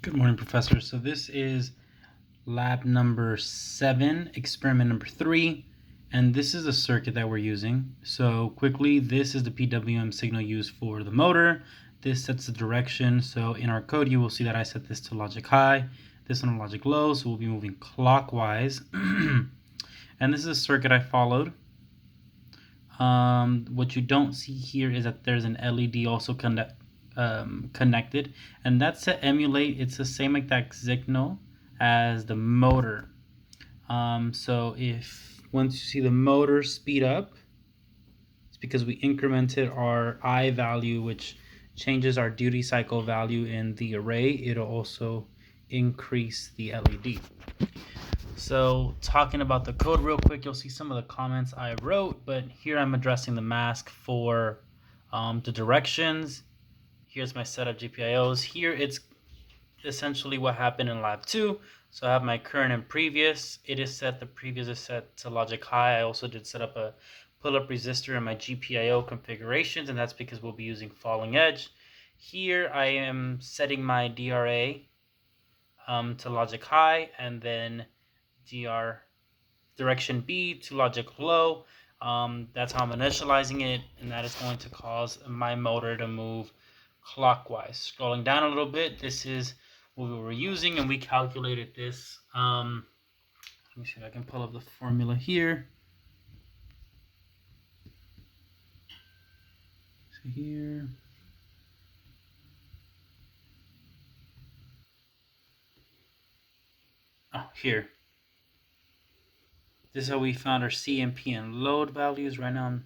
Good morning, Professor. So this is lab number 7, experiment number 3, and this is the circuit that we're using. So quickly, this is the PWM signal used for the motor. This sets the direction. So in our code, you will see that I set this to logic high, this on logic low, so we'll be moving clockwise. And this is a circuit I followed. What you don't see here is that there's an LED also connected, and that's to emulate. It's the same exact signal as the motor. So if once you see the motor speed up, it's because we incremented our I value, which changes our duty cycle value in the array. It'll also increase the LED. So talking about the code real quick, you'll see some of the comments I wrote, but here I'm addressing the mask for the directions. Here's my set of GPIOs. Here it's essentially what happened in lab 2. So I have my current and previous. The previous is set to logic high. I also did set up a pull-up resistor in my GPIO configurations, and that's because we'll be using falling edge. Here I am setting my DRA to logic high, and then direction B to logic low. That's how I'm initializing it, and that is going to cause my motor to move clockwise. Scrolling down a little bit, this is what we were using, and we calculated this. Let me see if I can pull up the formula here. So here. Oh, here. This is how we found our CMP and load values. Right now I'm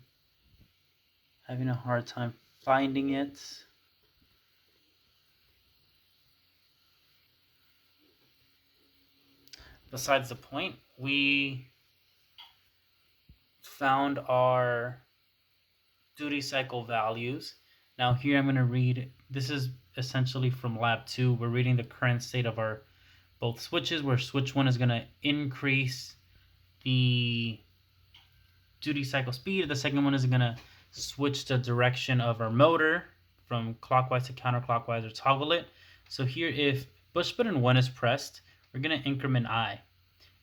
having a hard time finding it. Besides the point, we found our duty cycle values. Now here I'm going to read, this is essentially from lab 2. We're reading the current state of our both switches, where switch 1 is going to increase the duty cycle speed. The second one is going to switch the direction of our motor from clockwise to counterclockwise, or toggle it. So here, if push button 1 is pressed, we're going to increment I.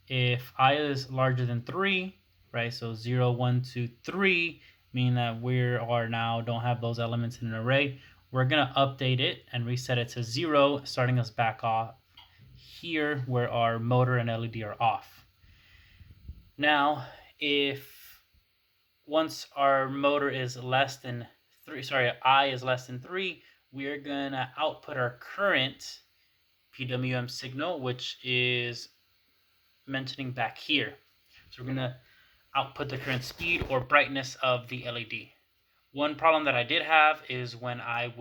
If I is larger than 3, right, so 0, 1, 2, 3, meaning that we are now don't have those elements in an array, we're going to update it and reset it to 0, starting us back off here where our motor and LED are off. Now, if once our motor is less than 3, I is less than 3, we are going to output our current PWM signal, which is mentioning back here. So we're going to output the current speed or brightness of the LED. One problem that I did have is when I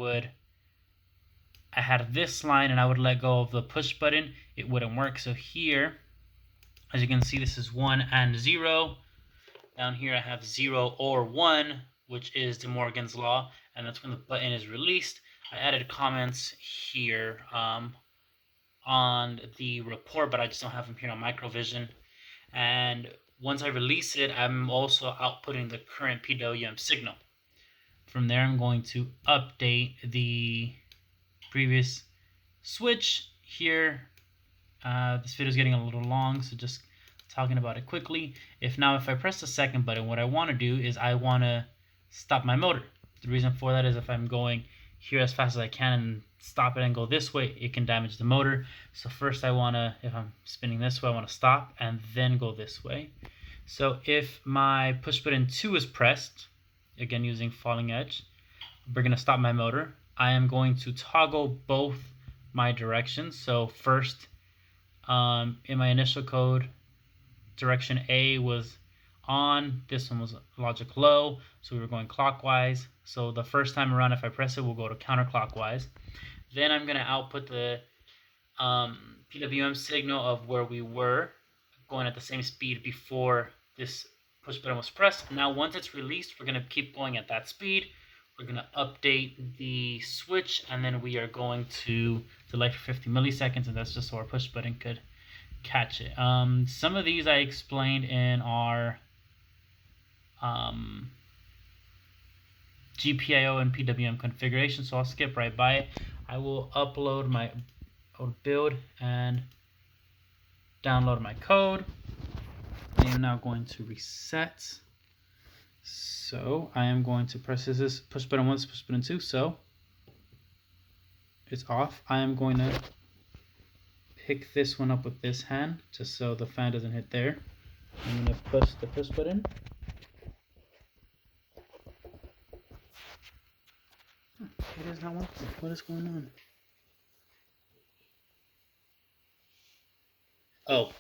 had this line and I would let go of the push button, it wouldn't work. So here, as you can see, this is 1 and 0. Down here I have 0 or 1, which is De Morgan's law, and that's when the button is released. I added comments here on the report, but I just don't have them here on Microvision. And once I release it, I'm also outputting the current PWM signal. From there, I'm going to update the previous switch here. This video is getting a little long, so just talking about it quickly. If I press the second button, what I want to do is I want to stop my motor. The reason for that is if I'm going here as fast as I can and stop it and go this way, it can damage the motor. So first I want to, if I'm spinning this way, I want to stop and then go this way. So if my push button 2 is pressed, again using falling edge, we're going to stop my motor. I am going to toggle both my directions. So first, in my initial code, direction A was on, this one was logic low, so we were going clockwise. So the first time around, if I press it, we'll go to counterclockwise. Then I'm going to output the PWM signal of where we were going at the same speed before this push button was pressed. Now once it's released, we're going to keep going at that speed. We're going to update the switch, and then we are going to delay for 50 milliseconds, and that's just so our push button could catch it. Some of these I explained in our GPIO and PWM configuration, so I'll skip right by it. I will upload my I would build and download my code. I am now going to reset. So I am going to press this push button 1, push button 2. So it's off. I am going to pick this one up with this hand just so the fan doesn't hit there. I'm going to push the push button. It is not working. What is going on? Oh,